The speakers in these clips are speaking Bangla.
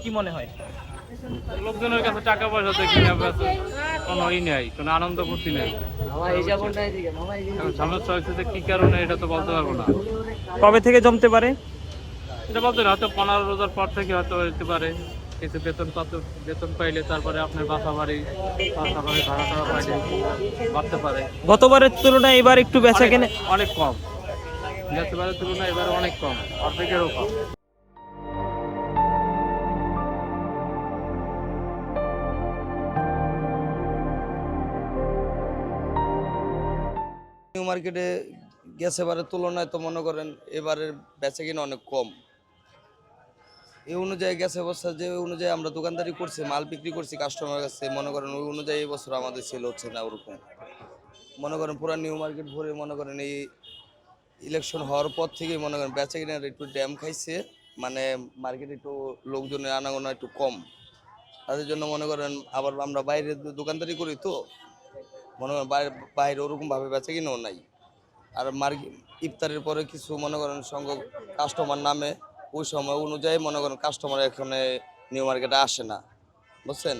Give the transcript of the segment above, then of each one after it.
কি মনে হয়? লোকজনের কাছে টাকা পয়সা দেখি না, কোনো নেই, কোনো আনন্দ ফুর্তি নেই। এখন সমস্যা হচ্ছে যে কি কারণে এটা তো বলতে পারবো না। কবে থেকে জমতে পারে? এটা বলতে না, হয়তো 15 রোজার পর থেকে হয়তো হতে পারে। কিছু বেতন পাইলে তারপরে আপনার বাসা বাড়ি ভাড়া টাড়া পাইলে বাড়তে পারে। গতবারের তুলনায় এবার একটু বেচা কেনে অনেক কম, গতবারের তুলনায় এবারে অনেক কম, অর্ধেকেরও কম। নিউ মার্কেটে গ্যাস এবারের তুলনায় তো মনে করেন এবারের বেচা কিনা অনেক কম। এই অনুযায়ী গ্যাস অবস্থা যে অনুযায়ী আমরা দোকানদারি করছি, মাল বিক্রি করছি কাস্টমার কাছে, মনে করেন ওই অনুযায়ী এই বছর আমাদের সেল হচ্ছে না ওরকম। মনে করেন পুরা নিউ মার্কেট ভরে মনে করেন এই ইলেকশন হওয়ার পর থেকেই মনে করেন বেচা কিনার একটু ড্যাম খাইছে, মানে মার্কেটে একটু লোকজনের আনাগোনা একটু কম। তাদের জন্য মনে করেন আবার আমরা বাইরে দোকানদারি করি তো মনে করেন বাইরে ওরকমভাবে বেচা কিনাও নাই। আর ইফতারের পরে কিছু মনে করেন সংখ্যক কাস্টমার নামে, ওই সময় অনুযায়ী মনে করেন কাস্টমার এখানে নিউ মার্কেটে আসে না, বুঝছেন।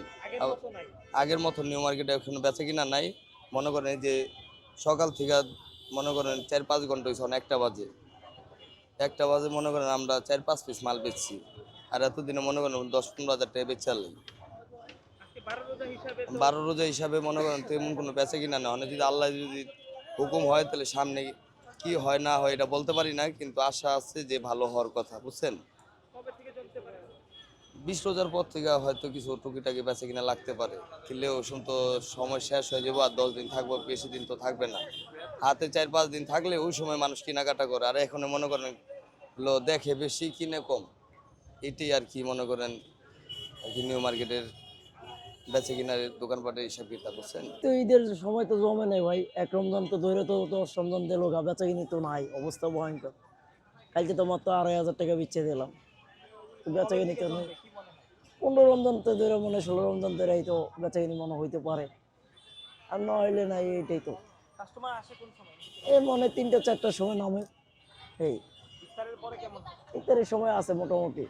আগের মতো নিউ মার্কেটে এখানে বেচা কিনা নাই। মনে করেন এই যে সকাল থেকে মনে করেন 4-5 ঘন্টা হয়েছে, 1টা বাজে মনে করেন আমরা 4-5 পিস মাল বেচছি। আর এতদিনে মনে করেন 10-15 হাজার টাকা বেচে আনলাম। 12 রোজা হিসাবে মনে করেন তেমন কোনো বেচা কিনা না, মানে যদি আল্লাহ যদি হুকুম হয় তাহলে সামনে কি হয় না হয় এটা বলতে পারি না, কিন্তু আশা আছে যে ভালো হওয়ার কথা, বুঝছেন। 20 রোজার পর থেকে হয়তো কিছু টুকিটাকি বেচা কিনা লাগতে পারে, কিন্তু ওই সময় তো সময় শেষ হয়ে যাবো, আর 10 দিন থাকবো, বেশি দিন তো থাকবে না। হাতে 4-5 দিন থাকলে ওই সময় মানুষ কেনাকাটা করে। আর এখন মনে করেন দেখে বেশি কিনে কম, এটাই আর কি মনে করেন নিউ মার্কেটের বেচে কিনার দোকানপাটের হিসাব কিতাব, বুঝছেন। তো ঈদের সময় তো জমে নেই ভাই, এক রমজান তো ধরে তো 10 রমজান দিল, বেচা কিনি তো নাই, অবস্থা ভয়ঙ্কর। কালকে তো মাত্র 2,500 টাকা বিচ্ছে দিলাম, তো বেচা কিনি তো নেই। 15 রমজান তো ধরে মনে 16 রমজান ধরে এই তো বেচা কিনি মনে হইতে পারে, আর না হইলে নাই। এইটাই তো এই মনে 3টা 4টার সময় নামে। এই ইফতারের সময় আছে মোটামুটি।